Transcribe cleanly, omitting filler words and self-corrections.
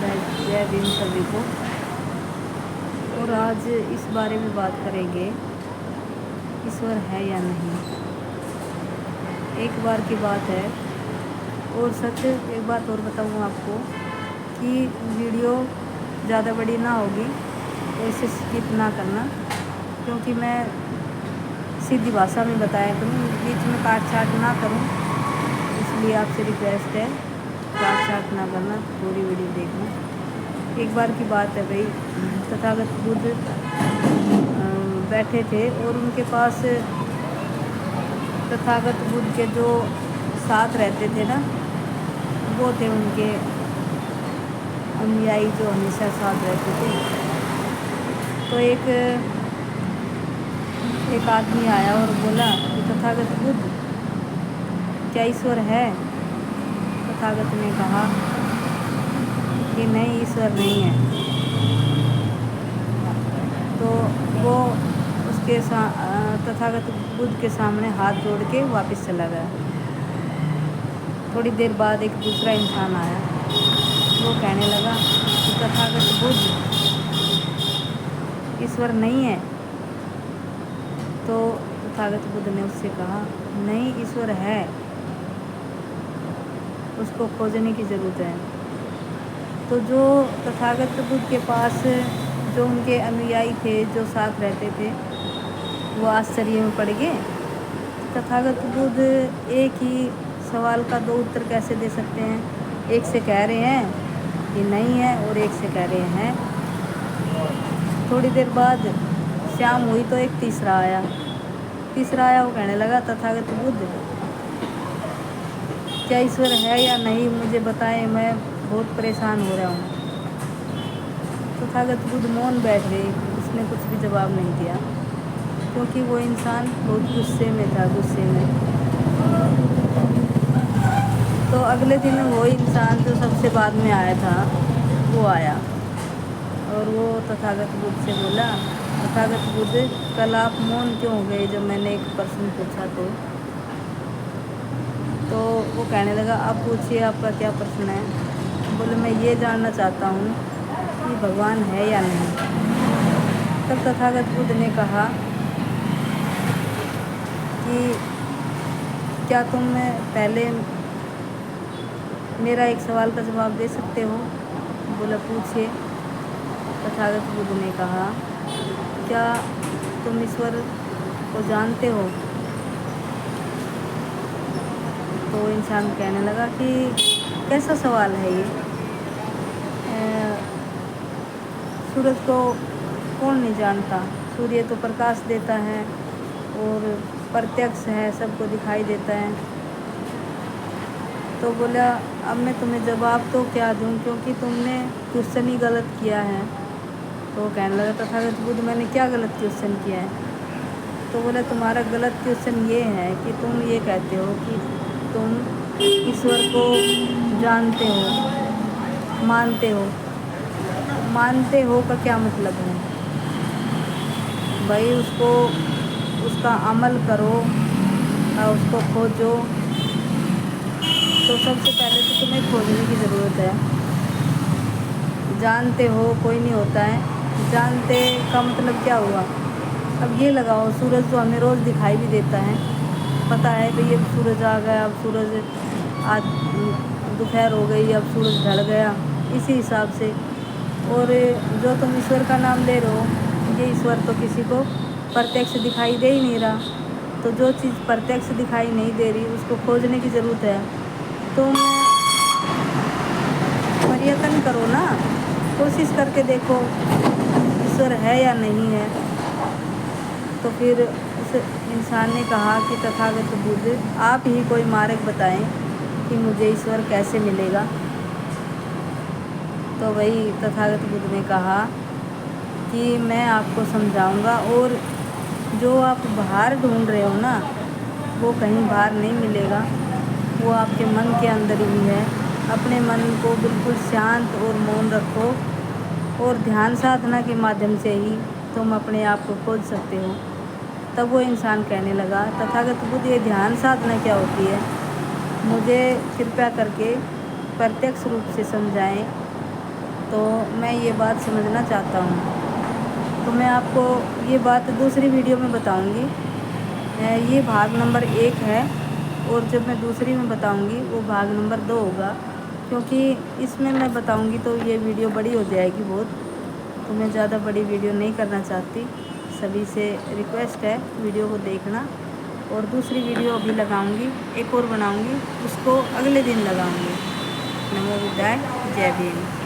जय भीम सभी को। और आज इस बारे में बात करेंगे, ईश्वर है या नहीं। एक बार की बात है और सच। एक बात और बताऊँ आपको कि वीडियो ज़्यादा बड़ी ना होगी तो इसे स्किप ना करना, क्योंकि मैं सीधी भाषा में बताया करूँ, बीच में काट छाट ना करूँ, इसलिए आपसे रिक्वेस्ट है काट छाट ना करना, पूरी वीडियो देखना। एक बार की बात है भाई, तथागत बुद्ध बैठे थे और उनके पास तथागत बुद्ध के जो साथ रहते थे ना, वो थे उनके अनुयायी जो हमेशा साथ रहते थे। तो एक आदमी आया और बोला कि तथागत बुद्ध, क्या ईश्वर है? तथागत ने कहा कि नहीं, ईश्वर नहीं है। तो वो उसके तथागत बुद्ध के सामने हाथ जोड़ के वापस चला गया। थोड़ी देर बाद एक दूसरा इंसान आया, वो कहने लगा कि तथागत बुद्ध, ईश्वर नहीं है। तो तथागत बुद्ध ने उससे कहा, नहीं, ईश्वर है, उसको खोजने की ज़रूरत है। तो जो तथागत बुद्ध के पास जो उनके अनुयायी थे, जो साथ रहते थे, वो आश्चर्य में पड़ गए। तथागत बुद्ध एक ही सवाल का दो उत्तर कैसे दे सकते हैं? एक से कह रहे हैं कि नहीं है और एक से कह रहे हैं। थोड़ी देर बाद शाम हुई तो एक तीसरा आया। वो कहने लगा, तथागत बुद्ध, क्या ईश्वर है या नहीं, मुझे बताएं, मैं बहुत परेशान हो रहा हूँ। तथागत बुद्ध मौन बैठ गए, उसने कुछ भी जवाब नहीं दिया, क्योंकि वो इंसान बहुत गुस्से में था। तो अगले दिन वो इंसान जो सबसे बाद में आया था, वो आया और वो तथागत बुद्ध से बोला, तथागत बुद्ध, कल आप मौन क्यों हो गए जब मैंने एक प्रश्न पूछा? तो वो कहने लगा, आप पूछिए, आपका क्या प्रश्न है? बोले, मैं ये जानना चाहता हूँ कि भगवान है या नहीं। तब तथागत बुद्ध ने कहा कि क्या तुम पहले मेरा एक सवाल का जवाब दे सकते हो? बोला, पूछिए। तथागत बुद्ध ने कहा, क्या तुम ईश्वर को जानते हो? तो इंसान कहने लगा कि कैसा सवाल है ये? सूरज को कौन नहीं जानता? सूर्य तो प्रकाश देता है और प्रत्यक्ष है, सबको दिखाई देता है। तो बोला, अब मैं तुम्हें जवाब तो क्या दूं, क्योंकि तुमने क्वेश्चन ही गलत किया है। तो कहने लगा, तथागत बुद्ध, मैंने क्या गलत क्वेश्चन किया है? तो बोला, तुम्हारा गलत क्वेश्चन ये है कि तुम ये कहते हो कि तुम ईश्वर को जानते हो, मानते हो। मानते हो का क्या मतलब है भाई? उसका अमल करो और उसको खोजो। तो सबसे पहले तो तुम्हें खोजने की ज़रूरत है। जानते हो कोई नहीं होता है, जानते का मतलब क्या हुआ? अब ये लगाओ, सूरज तो हमें रोज़ दिखाई भी देता है, पता है भाई अब सूरज आ गया, अब सूरज आज दोपहर हो गई, अब सूरज ढल गया, इसी हिसाब से। और जो तुम ईश्वर का नाम ले रहे हो, ये ईश्वर तो किसी को प्रत्यक्ष दिखाई दे ही नहीं रहा। तो जो चीज़ प्रत्यक्ष दिखाई नहीं दे रही, उसको खोजने की ज़रूरत है। तुम प्रयत्न करो ना, कोशिश करके देखो ईश्वर है या नहीं है। तो फिर उस इंसान ने कहा कि तथागत बुद्ध, आप ही कोई मार्ग बताएं कि मुझे ईश्वर कैसे मिलेगा। तो वही तथागत बुद्ध ने कहा कि मैं आपको समझाऊंगा, और जो आप बाहर ढूंढ रहे हो ना, वो कहीं बाहर नहीं मिलेगा, वो आपके मन के अंदर ही है। अपने मन को बिल्कुल शांत और मौन रखो, और ध्यान साधना के माध्यम से ही तुम अपने आप को खोज सकते हो। तब वो इंसान कहने लगा, तथागत बुद्ध, ये ध्यान साधना क्या होती है? मुझे कृपया करके प्रत्यक्ष रूप से समझाएं तो मैं ये बात समझना चाहता हूँ। तो मैं आपको ये बात दूसरी वीडियो में बताऊँगी। ये भाग नंबर 1 है और जब मैं दूसरी में बताऊँगी वो भाग नंबर 2 होगा, क्योंकि इसमें मैं बताऊँगी तो ये वीडियो बड़ी हो जाएगी बहुत, तो मैं ज़्यादा बड़ी वीडियो नहीं करना चाहती। सभी से रिक्वेस्ट है वीडियो को देखना, और दूसरी वीडियो अभी लगाऊंगी, एक और बनाऊंगी, उसको अगले दिन लगाऊंगी। नमो बुद्धाय, जय भीम।